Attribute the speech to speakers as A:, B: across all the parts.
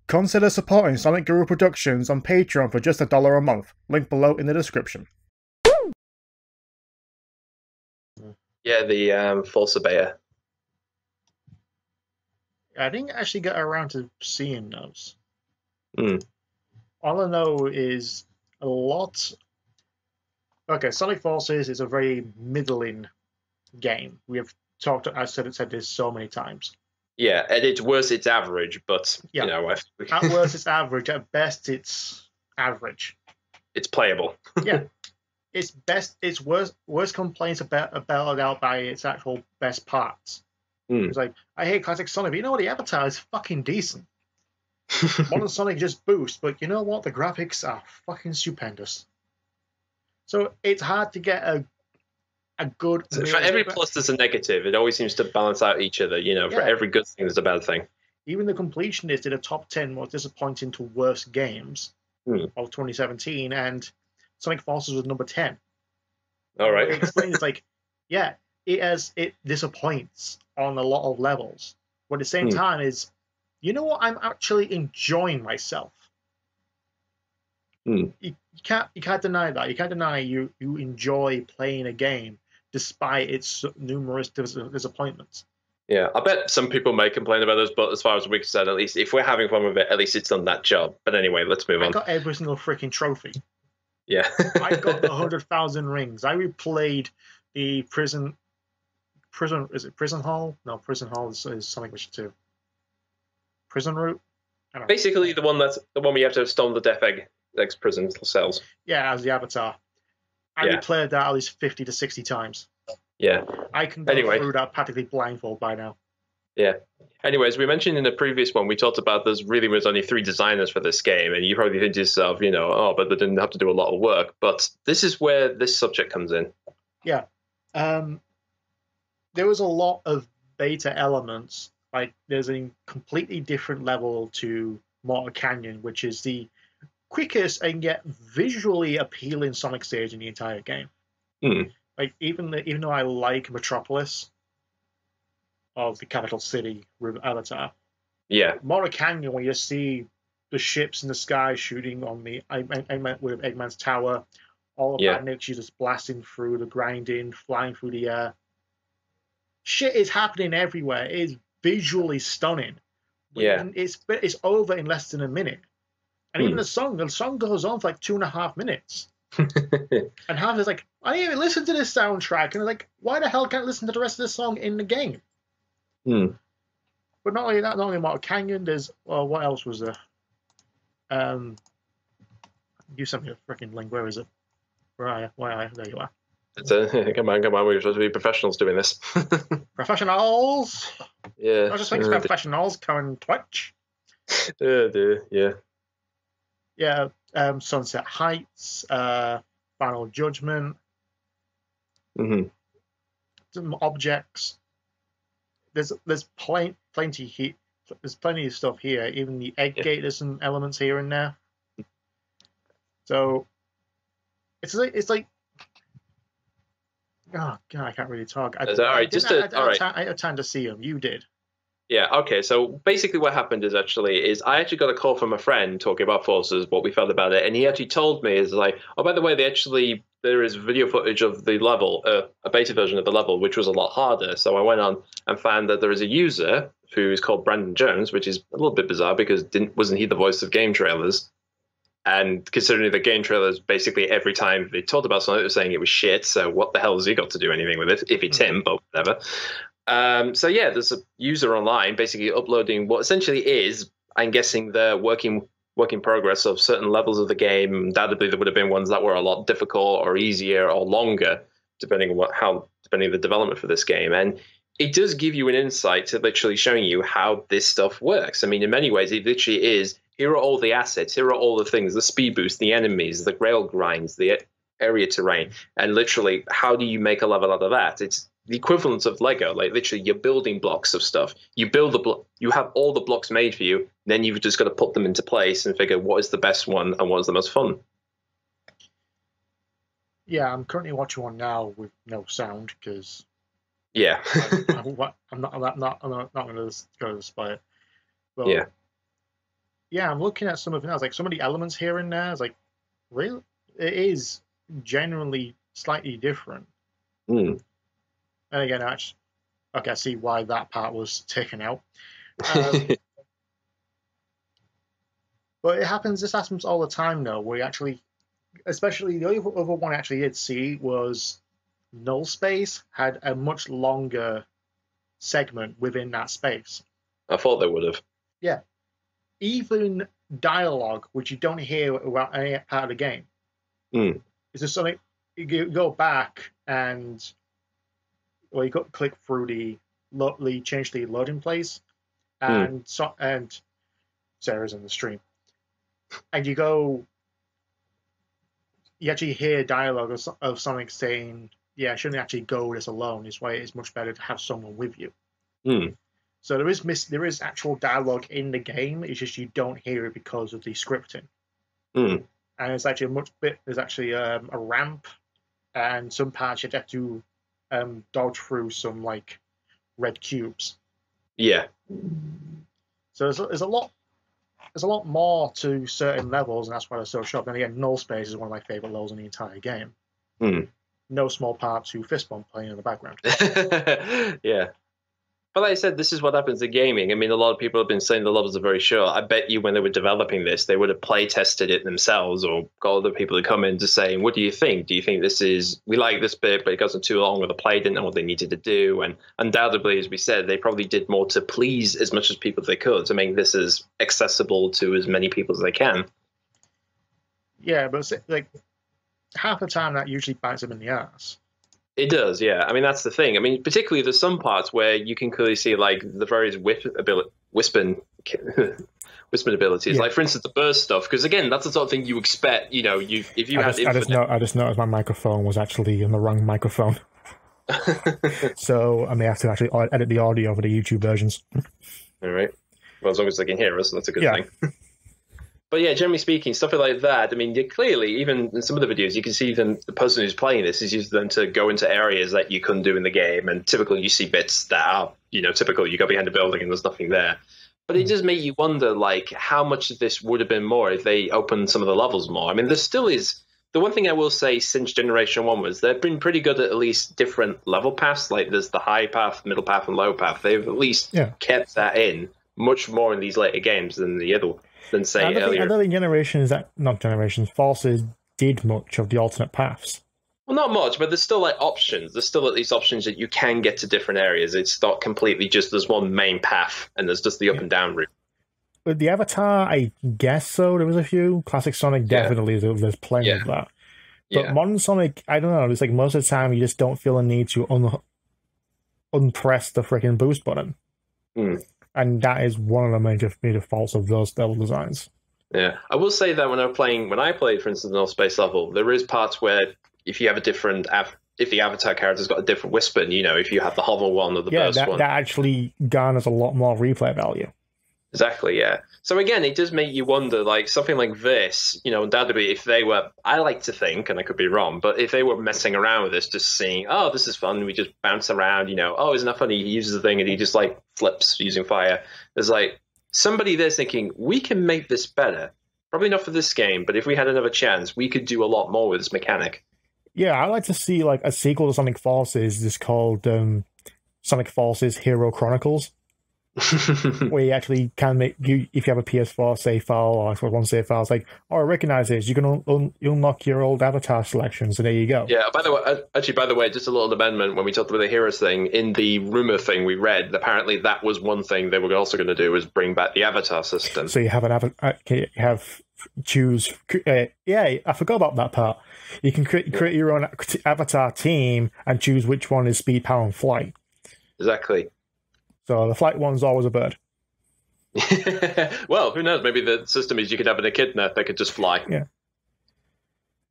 A: Consider supporting Sonic Guru Productions on Patreon for just $1 a month. Link below in the description.
B: Yeah, the False Bear.
C: I didn't actually get around to seeing those.
B: Mm.
C: All I know is a lot. Okay, Sonic Forces is a very middling game. We have talked. I said this so many times.
B: Yeah, at its worst, it's average, but
C: Yeah.
B: you know,
C: At worst, it's average. At best, it's average.
B: it's playable.
C: Yeah, its best. Its worst complaints are bailed out by its actual best parts.
B: Mm.
C: It's like, I hate classic Sonic, but you know what? The avatar is fucking decent. Modern Sonic just boosts, but you know what? The graphics are fucking stupendous. So it's hard to get a good.
B: So for every plus, there's a negative. It always seems to balance out each other. You know, for every good thing, there's a bad thing.
C: Even the completionist did a top 10 most disappointing to worst games of 2017, and Sonic Forces was number 10.
B: All right.
C: It explains like, yeah, it disappoints on a lot of levels, but at the same time is, you know what? I'm actually enjoying myself. You can't deny that. You can't deny you enjoy playing a game despite its numerous disappointments.
B: Yeah, I bet some people may complain about this, but as far as we're concerned, at least if we're having fun with it, at least it's done that job. But anyway, let's move on.
C: I got every single freaking trophy.
B: Yeah.
C: I got the 100,000 rings. I replayed the prison. Is it Prison Hall? No, Prison Hall is Sonic Mission 2. Prison Route?
B: Basically, the one where you have to storm the Death Egg's prison cells.
C: Yeah, as the avatar. I replayed that at least 50 to 60 times.
B: Yeah.
C: I can go through that practically blindfold by now.
B: Yeah. Anyways, we mentioned in the previous one, we talked about there's really was only 3 designers for this game, and you probably think to yourself, you know, oh, but they didn't have to do a lot of work. But this is where this subject comes in.
C: Yeah. There was a lot of beta elements. Like, there's a completely different level to Mortar Canyon, which is the quickest and yet visually appealing Sonic stage in the entire game. Like, even though I like Metropolis of the capital city with Avatar, Mortar Canyon, when you see the ships in the sky shooting on the with Eggman's tower, all of that makes you just blasting through the grinding, flying through the air. Shit is happening everywhere. It is visually stunning. It's over in less than a minute. And even the song goes on for like 2.5 minutes. And half is like, I didn't even listen to this soundtrack. And I'm like, why the hell can't I listen to the rest of this song in the game? But not only that, not only Mortal Canyon, there's, what else was there? You sent me a freaking link. Where is it? Where are you? Where are you? There you are.
B: Come on. We're supposed to be professionals doing this.
C: Professionals?
B: Yeah.
C: I just think professionals coming Twitch.
B: Yeah.
C: Yeah, Sunset Heights, Final Judgment, some objects. There's plenty here. There's plenty of stuff here. Even the Egg Gate, there's some elements here and there. So it's like oh god, I can't really talk. I had time to see them. You did.
B: Yeah, okay, so basically what happened is I actually got a call from a friend talking about Forces, what we felt about it, and he actually told me, is like, oh, by the way, there is video footage of the level, a beta version of the level, which was a lot harder. So I went on and found that there is a user who is called Brandon Jones, which is a little bit bizarre because wasn't he the voice of game trailers? And considering the game trailers, basically every time they talked about something, they were saying it was shit, so what the hell has he got to do anything with it, if it's him, but whatever. There's a user online basically uploading what essentially is, I'm guessing, the work in progress of certain levels of the game. Undoubtedly, there would have been ones that were a lot difficult or easier or longer, depending on the development for this game. And it does give you an insight to literally showing you how this stuff works. I mean, in many ways, it literally is, here are all the assets, here are all the things, the speed boost, the enemies, the rail grinds, the area terrain, and literally, how do you make a level out of that? It's the equivalent of Lego. Like, literally, you're building blocks of stuff. You build you have all the blocks made for you, then you've just got to put them into place and figure what is the best one and what is the most fun.
C: Yeah, I'm currently watching one now with no sound because I'm not going to go to spy it. But yeah, I'm looking at some of it now. It's like some of the elements here and there. It's like, really, it is genuinely slightly different.
B: Mm.
C: And again, actually, okay, I see why that part was taken out. But it happens. This happens all the time, though. Where you actually, especially the only other one I actually did see was Null Space had a much longer segment within that space.
B: I thought they would have.
C: Yeah, even dialogue, which you don't hear about any part of the game.
B: Mm.
C: It's just something you go back and you got to click through the change the loading place, and and Sarah's in the stream, and you actually hear dialogue of Sonic saying, "Yeah, I shouldn't actually go this alone. It's why it's much better to have someone with you."
B: Mm.
C: So there is actual dialogue in the game. It's just you don't hear it because of the scripting.
B: Mm.
C: And it's actually there's actually a ramp, and some parts you have to dodge through some like red cubes.
B: Yeah.
C: So there's a lot more to certain levels, and that's why they're so sharp. And again, Null Space is one of my favorite levels in the entire game.
B: Mm.
C: No small part to fist bump playing in the background.
B: Yeah. But like I said, this is what happens in gaming. I mean, a lot of people have been saying the levels are very short. I bet you when they were developing this, they would have play tested it themselves or got other people to come in to say, what do you think? Do you think we like this bit, but it goes on too long, or the play didn't know what they needed to do? And undoubtedly, as we said, they probably did more to please as much as people as they could to make this as accessible to as many people as they can.
C: Yeah, but like half the time that usually bites them in the ass.
B: It does, yeah. I mean, that's the thing. I mean, particularly there's some parts where you can clearly see like the various whispering abilities. Yeah. Like, for instance, the burst stuff. Because again, that's the sort of thing you expect. You know, if you had infinite...
A: I just noticed my microphone was actually on the wrong microphone. So I may have to actually edit the audio for the YouTube versions.
B: All right. Well, as long as they can hear us, that's a good thing. But yeah, generally speaking, stuff like that, I mean, you clearly, even in some of the videos, you can see them, the person who's playing this is using them to go into areas that you couldn't do in the game. And typically you see bits that are, typical. You go behind a building and there's nothing there. But it does make you wonder, like, how much of this would have been more if they opened some of the levels more. I mean, there still is... The one thing I will say since Generation 1 was they've been pretty good at least different level paths. Like, there's the high path, middle path, and low path. They've at least kept that in much more in these later games than the other than say earlier.
A: I don't think Forces did much of the alternate paths.
B: Well, not much, but there's still like options. There's still at least options that you can get to different areas. It's not completely just there's one main path and there's just the up and down route.
A: With the Avatar, I guess so. There was a few. Classic Sonic, definitely, there's plenty of that. But modern Sonic, I don't know. It's like most of the time you just don't feel a need to unpress the freaking boost button.
B: Mm.
A: And that is one of the major faults of those level designs.
B: Yeah, I will say that when I played, for instance, the Null Space level, there is parts where if you have a different, if the Avatar character's got a different whisper, if you have the hover one or the burst one,
A: that actually garners a lot more replay value.
B: Exactly, yeah. So again, it does make you wonder, like something like this, undoubtedly, if they were, I like to think, and I could be wrong, but if they were messing around with this, just seeing, oh, this is fun, we just bounce around, oh, isn't that funny? He uses the thing and he just like flips using fire. There's like somebody there's thinking, we can make this better. Probably not for this game, but if we had another chance, we could do a lot more with this mechanic.
A: Yeah, I'd like to see like a sequel to Sonic Forces just called Sonic Forces Hero Chronicles. Where you actually can make if you have a PS4 save file or Xbox One save file, it's like, I recognize this. You can unlock your old Avatar selections, and there you go.
B: Yeah. By the way, just a little amendment. When we talked about the Heroes thing, in the rumor thing we read, apparently that was one thing they were also going to do was bring back the Avatar system.
A: So you have choose. Yeah, I forgot about that part. You can create your own Avatar team and choose which one is speed, power, and flight.
B: Exactly.
A: So the flight one's always a bird.
B: Well, who knows? Maybe the system is you could have an echidna that could just fly.
A: Yeah.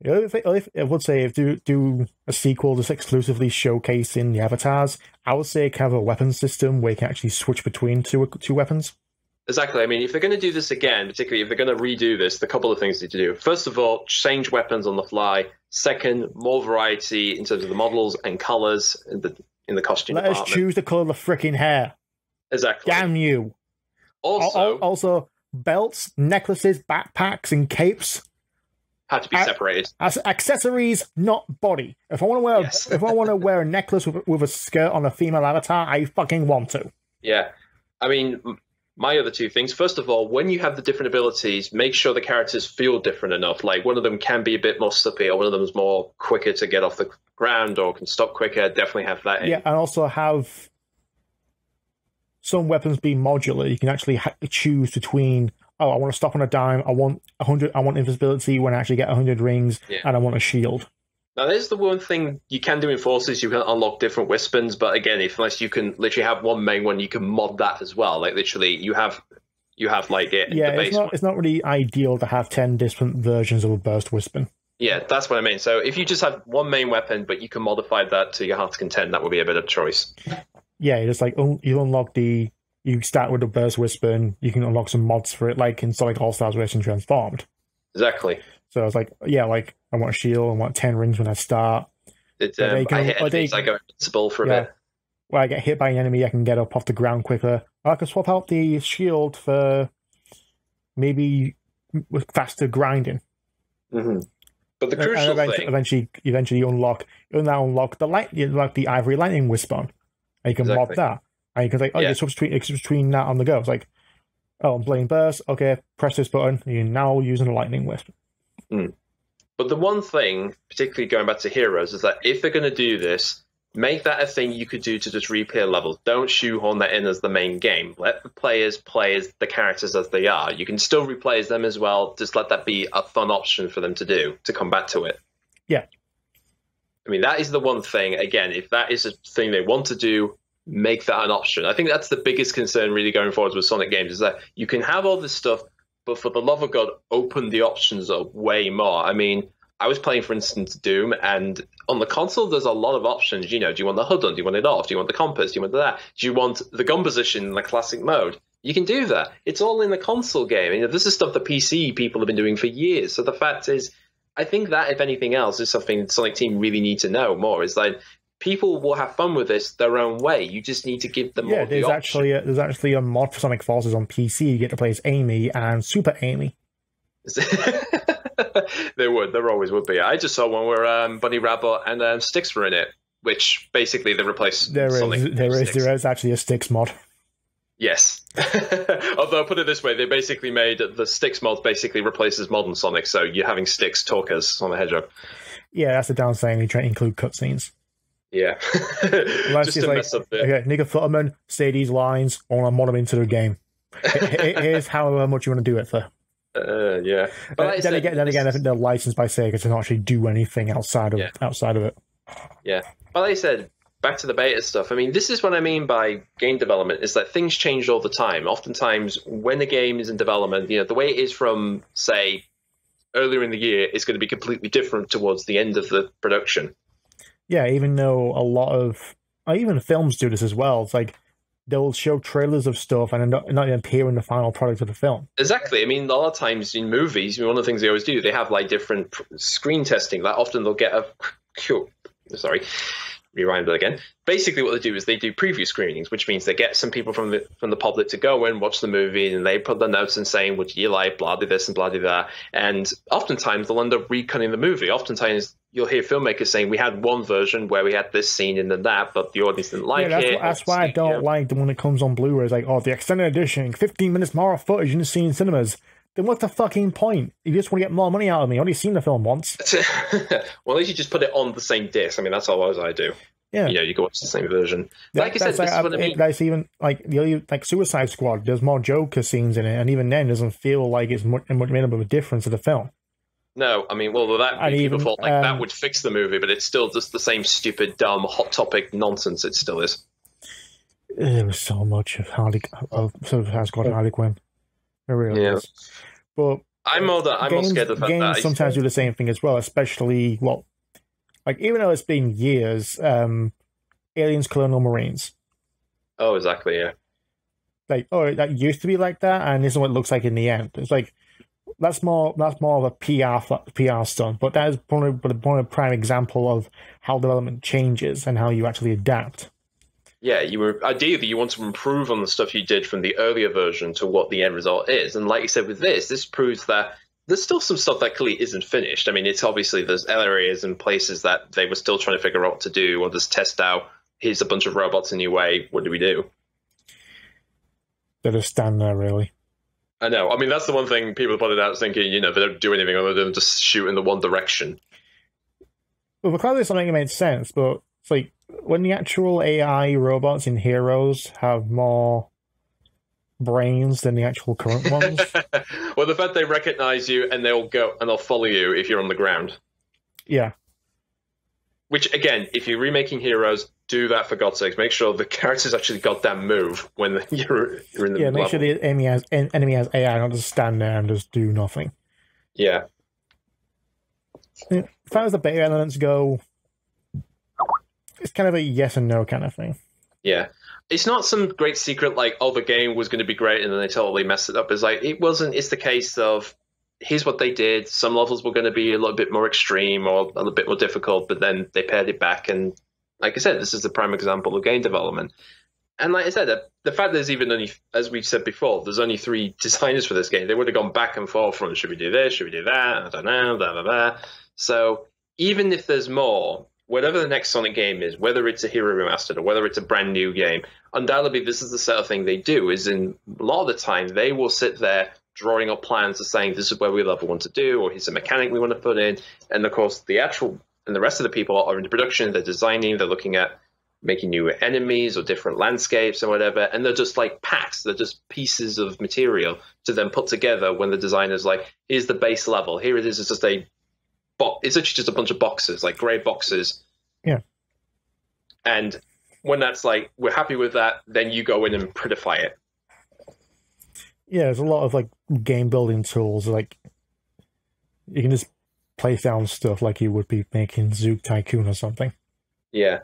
A: The other thing, I would say, if you do a sequel just exclusively showcasing the avatars, I would say kind of a weapon system where you can actually switch between two weapons.
B: Exactly. I mean, if they're going to do this again, particularly if they're going to redo this, the couple of things they need to do. First of all, change weapons on the fly. Second, more variety in terms of the models and colors in the costume department.
A: Let us choose the color of the freaking hair.
B: Exactly.
A: Damn you.
B: Also,
A: belts, necklaces, backpacks, and capes
B: Had to be separated.
A: as accessories, not body. If I want to wear, if I want to wear a necklace with a skirt on a female avatar, I fucking want to.
B: Yeah, I mean, my other two things. First of all, when you have the different abilities, make sure the characters feel different enough. Like one of them can be a bit more slippy, or one of them is more quicker to get off the ground, or can stop quicker. Definitely have that in.
A: Yeah, and also have some weapons be modular. You can actually choose between, oh, I want to stop on a dime. I want 100. I want invisibility when I actually get 100 rings, and I want a shield.
B: Now, there's the one thing you can do in Forces. You can unlock different weapons, but again, unless you can literally have one main one, you can mod that as well. Like literally, you have like it.
A: Yeah,
B: the base
A: it's not really ideal to have 10 different versions of a burst weapon.
B: Yeah, that's what I mean. So if you just have one main weapon, but you can modify that to your heart's content, that would be a better choice.
A: Yeah, it's like you unlock you start with the burst weapon. You can unlock some mods for it, like in Sonic All Stars Racing Transformed.
B: Exactly.
A: So it's like, yeah, like I want a shield, I want 10 rings when I start.
B: I hit enemies, I go invincible for a bit.
A: When I get hit by an enemy, I can get up off the ground quicker. Or I can swap out the shield for maybe with faster grinding.
B: Mm-hmm. But the crucial thing...
A: Eventually you now unlock the Ivory Lightning Whisper. And you can mod that. And you can say, you switch between that on the go. It's like, oh, I'm playing burst. Okay, press this button. And you're now using a Lightning Wisp.
B: Mm. But the one thing, particularly going back to Heroes, is that if they're going to do this, make that a thing you could do to just replay levels. Don't shoehorn that in as the main game. Let the players play as the characters as they are. You can still replay as them as well. Just let that be a fun option for them to do, to come back to it.
A: Yeah.
B: I mean, that is the one thing. Again, if that is a thing they want to do, make that an option. I think that's the biggest concern really going forward with Sonic games, is that you can have all this stuff, but for the love of God, open the options up way more. I mean, I was playing, for instance, Doom, and on the console, there's a lot of options. You know, do you want the HUD on? Do you want it off? Do you want the compass? Do you want that? Do you want the gun position in the classic mode? You can do that. It's all in the console game. You know, this is stuff the PC people have been doing for years. So the fact is, I think that, if anything else, is something the Sonic team really need to know more. Is like, people will have fun with this their own way. You just need to give them more.
A: There's actually a mod for Sonic Forces on PC. You get to play as Amy and Super Amy.
B: There always would be. I just saw one where Bunny Rabbit and Styx were in it, which basically they replaced Sonic.
A: There is actually a Styx mod.
B: Yes. Although, put it this way, they basically made the Styx mod basically replaces modern Sonic, so you're having Styx talk as Sonic the Hedgehog.
A: Yeah, that's the downside. You try to include cutscenes.
B: Yeah.
A: Just to mess up the... Okay, Nigga Futterman, say these lines, I want to mod them into the game. Here's how much you want to do it for.
B: Yeah. But
A: then again, I think they're licensed by Sega to not actually do anything outside of it.
B: Yeah. But like I said, back to the beta stuff. I mean, this is what I mean by game development, is that things change all the time. Oftentimes, when a game is in development, you know, the way it is from, say, earlier in the year is going to be completely different towards the end of the production.
A: Yeah, even though a lot of... even films do this as well. It's like, they'll show trailers of stuff and not even appear in the final product of the film. Exactly.
B: I mean, a lot of times in movies, one of the things they always do, they have like different screen testing. Like often they'll get rewind it again. Basically, what they do is they do preview screenings, which means they get some people from the public to go in, watch the movie, and they put their notes in saying, "Would you like blah blah this and blah blah that?" And oftentimes they'll end up recutting the movie. Oftentimes you'll hear filmmakers saying, "We had one version where we had this scene and then that, but the audience didn't like it."
A: That's why I don't like when it comes on Blu-ray. It's like, oh, the extended edition, 15 minutes more footage you didn't see in cinemas. Then what's the fucking point? You just want to get more money out of me. I've only seen the film once.
B: Well, at least you just put it on the same disc. I mean, that's all I do.
A: Yeah,
B: you can watch the same version. Like I said, this is what I mean.
A: That's even like Suicide Squad. There's more Joker scenes in it, and even then, it doesn't feel like it's much made of a difference to the film.
B: No, I mean, well, that people thought like that would fix the movie, but it's still just the same stupid, dumb, hot topic nonsense. It still is.
A: There was so much of Suicide Squad Harley Quinn. It really is. But
B: I'm more scared of that.
A: Games sometimes do the same thing as well, especially even though it's been years, Aliens Colonial Marines.
B: Oh, exactly, yeah.
A: Like, oh, that used to be like that, and this is what it looks like in the end. It's like that's more of a PR stunt, but that is probably a prime example of how development changes and how you actually adapt.
B: Yeah, ideally you want to improve on the stuff you did from the earlier version to what the end result is. And like you said with this proves that there's still some stuff that clearly isn't finished. I mean, it's obviously there's areas and places that they were still trying to figure out what to do or just test out. Here's a bunch of robots in your way. What do we do?
A: They just stand there, really.
B: I know. I mean, that's the one thing people pointed out, thinking, they don't do anything other than just shoot in the one direction.
A: Well, clearly something made sense, but it's like when the actual AI robots in Heroes have more brains than the actual current ones.
B: Well, the fact they recognize you and they'll follow you if you're on the ground.
A: Yeah.
B: Which, again, if you're remaking Heroes, do that for God's sake. Make sure the characters actually goddamn move when you're in the
A: make sure the enemy has AI, not just stand there and just do nothing.
B: Yeah.
A: As far as the beta elements go, it's kind of a yes and no kind of thing.
B: Yeah. It's not some great secret like, oh, the game was going to be great and then they totally messed it up. It's like, it wasn't. It's the case of, here's what they did. Some levels were going to be a little bit more extreme or a little bit more difficult, but then they pared it back. And like I said, this is the prime example of game development. And like I said, the fact there's even only, as we said before, there's only 3 designers for this game. They would have gone back and forth from, should we do this? Should we do that? I don't know, blah, blah, blah. So even if there's more, whatever the next Sonic game is, whether it's a Hero Remastered or whether it's a brand new game, undoubtedly this is the sort of thing they do, is in a lot of the time they will sit there drawing up plans of saying this is where we want to do, or here's a mechanic we want to put in. And of course, the rest of the people are into production, they're designing, they're looking at making new enemies or different landscapes or whatever, and they're just like packs, they're just pieces of material to then put together when the designer's like, here's the base level, here it is, it's actually just a bunch of boxes, like grey boxes.
A: Yeah.
B: And when that's like, we're happy with that, then you go in and prettify it.
A: Yeah, there's a lot of like game building tools, like you can just place down stuff like you would be making Zook Tycoon or something.
B: Yeah.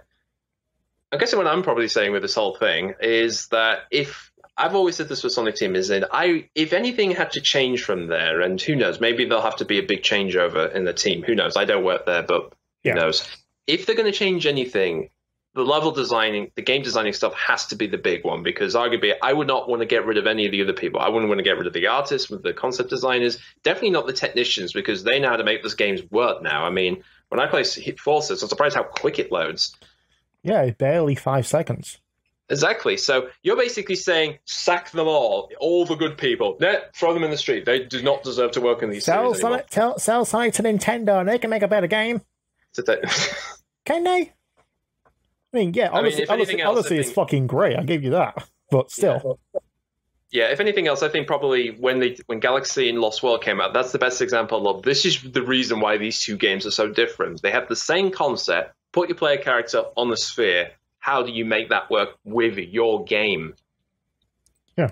B: I guess what I'm probably saying with this whole thing is that if I've always said this with Sonic Team is that if anything had to change from there, and who knows, maybe there'll have to be a big changeover in the team. Who knows? I don't work there, but who knows? If they're going to change anything, the level designing, the game designing stuff has to be the big one, because arguably I would not want to get rid of any of the other people. I wouldn't want to get rid of the artists, the concept designers, definitely not the technicians, because they know how to make this games work now. I mean, when I play Forces, I'm surprised how quick it loads.
A: Yeah, barely 5 seconds.
B: Exactly. So you're basically saying, sack them all the good people. Throw them in the street. They do not deserve to work in these series anymore.
A: Sell Sonic to Nintendo and they can make a better game. Can they? I mean, yeah, obviously it's fucking great. I'll give you that. But still.
B: Yeah, if anything else, I think probably when Galaxy and Lost World came out, that's the best example of this is the reason why these two games are so different. They have the same concept, put your player character on the sphere. How do you make that work with your game?
A: Yeah.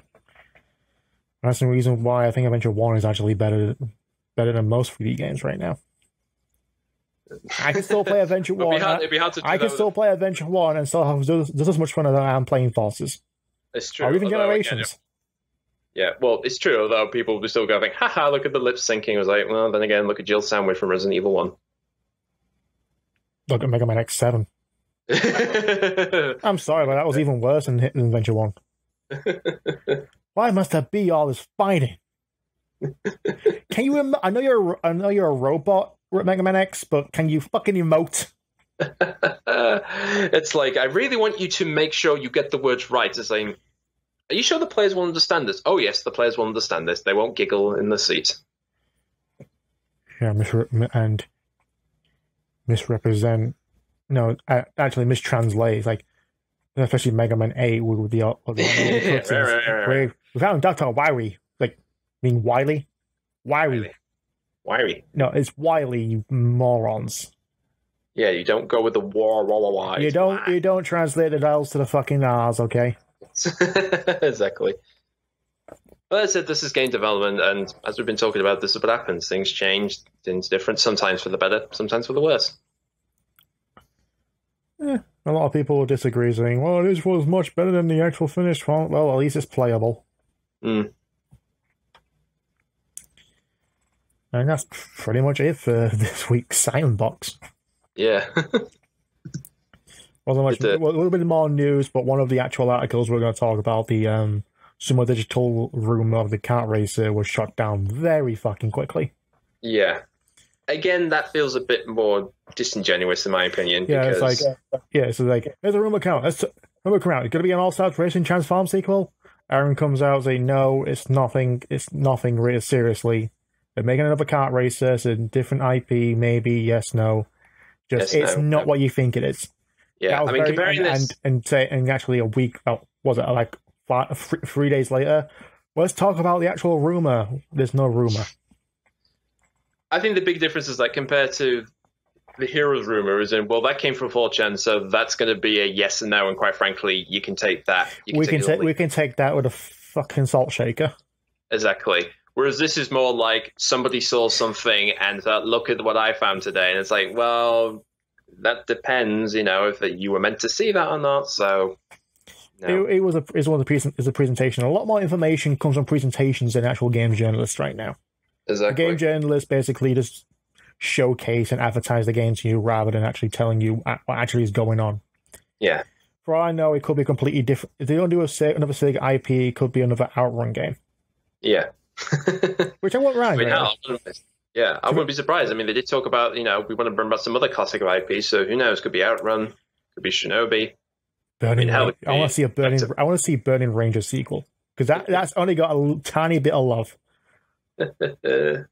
A: That's the reason why I think Adventure 1 is actually better than most 3D games right now. I can still play Adventure 1. I can still play Adventure 1 and still have just as much fun as I am playing Forces.
B: It's true.
A: Or even Generations.
B: Yeah, well, it's true, although people will still go think, haha, look at the lip syncing. I was like, well, then again, look at Jill Sandwich from Resident Evil 1.
A: Look at Mega Man X7. I'm sorry, but that was even worse than Adventure 1. Why must there be all this fighting? Can you? I know you're a robot, Mega Man X, but can you fucking emote?
B: It's like, I really want you to make sure you get the words right. It's saying, are you sure the players will understand this? Oh yes, the players will understand this. They won't giggle in the seat.
A: Yeah, and misrepresent. No, actually mistranslate. Like, especially Mega Man 8 with the
B: right.
A: We found Dr. Wily. Like, I mean Wily? Wily. No, it's Wily, you morons.
B: Yeah, you don't go with the war.
A: You don't translate the L's to the fucking R's, okay?
B: Exactly. Well, that's it. This is game development, and as we've been talking about, this is what happens. Things change, things different, sometimes for the better, sometimes for the worse.
A: A lot of people will disagree, saying, well, this was much better than the actual finished one. Well, at least it's playable. And that's pretty much it for this week's Silent Box.
B: Yeah.
A: Wasn't much, a little bit more news, but one of the actual articles we're going to talk about, the Sumo Digital rumor of the kart racer was shut down very fucking quickly.
B: Yeah. Again, that feels a bit more disingenuous in my opinion.
A: Yeah,
B: because...
A: it's like, there's a rumor count. Rumor come out. It's going to be an All-Stars Racing Transform sequel. Aaron comes out saying, no, it's nothing. It's nothing really seriously. They're making another kart racer. It's a different IP, maybe. Yes, no. Just
B: yes,
A: it's not what you think it is.
B: Yeah, I mean, comparing this
A: and actually a week. Was it like 3 days later? Let's talk about the actual rumor. There's no rumor.
B: I think the big difference is that compared to the Heroes rumor is in, well, that came from 4chan, so that's going to be a yes and no, and quite frankly, you can take that.
A: We can take that with a fucking salt shaker.
B: Exactly. Whereas this is more like somebody saw something and thought, look at what I found today, and it's like, well, that depends, if you were meant to see that or not. So no.
A: It was a presentation. A lot more information comes from presentations than actual game journalists right now.
B: Exactly.
A: The game journalists basically just showcase and advertise the game to you rather than actually telling you what actually is going on.
B: Yeah.
A: For all I know, it could be completely different. If they don't do another Sega IP, it could be another Outrun game.
B: Yeah.
A: Which I won't mind.
B: I wouldn't be surprised. I mean, they did talk about, we want to bring back some other classic IPs, so who knows? Could be Outrun, could be Shinobi.
A: I want to see Burning Ranger sequel, because that's only got a tiny bit of love.
B: The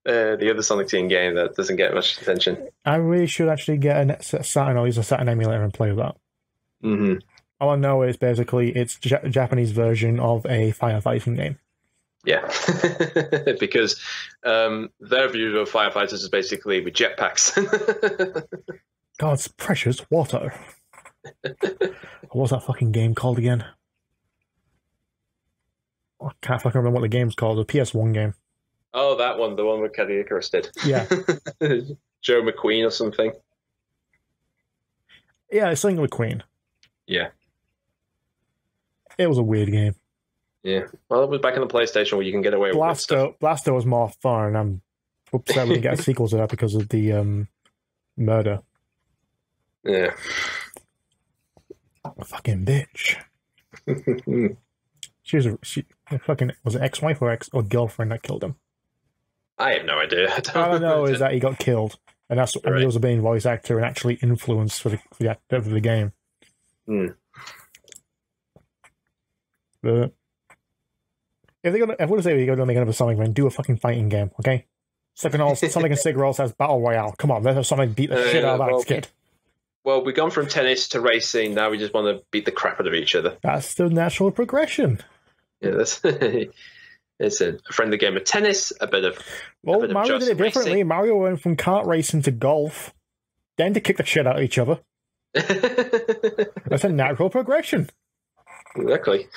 B: other Sonic Team game that doesn't get much attention. I
A: really should actually get a Saturn or use a Saturn emulator and play with that.
B: Mm-hmm.
A: All I know is basically it's a Japanese version of a firefighting game.
B: Yeah, because their view of firefighters is basically with jetpacks.
A: God's precious water. What's that fucking game called again? I can't fucking remember what the game's called. The PS1 game.
B: Oh, that one, the one with Caddy Icarus did.
A: Yeah.
B: Joe McQueen or something.
A: Yeah, it's something McQueen.
B: Yeah.
A: It was a weird game.
B: Yeah. Well, it was back in the PlayStation where you can get away with stuff.
A: Blaster was more fun. I'm upset we didn't get a sequel to that because of the murder.
B: Yeah.
A: A fucking bitch. She fucking was it ex-wife or girlfriend that killed him?
B: I have no idea.
A: All I know is that he got killed, and that's right. And he was a main voice actor and actually influenced for the game.
B: Mm.
A: But if I want to say they're gonna make another Sonic, man, do a fucking fighting game, okay? Sonic and Sigur has Battle Royale. Come on, let's have Sonic beat the shit out of that kid.
B: Well, we've gone from tennis to racing. Now we just want to beat the crap out of each other.
A: That's the natural progression.
B: Yeah, that's it's a friendly game of tennis.
A: Mario did it differently.
B: Racing.
A: Mario went from kart racing to golf, then to kick the shit out of each other. That's a natural progression.
B: Exactly.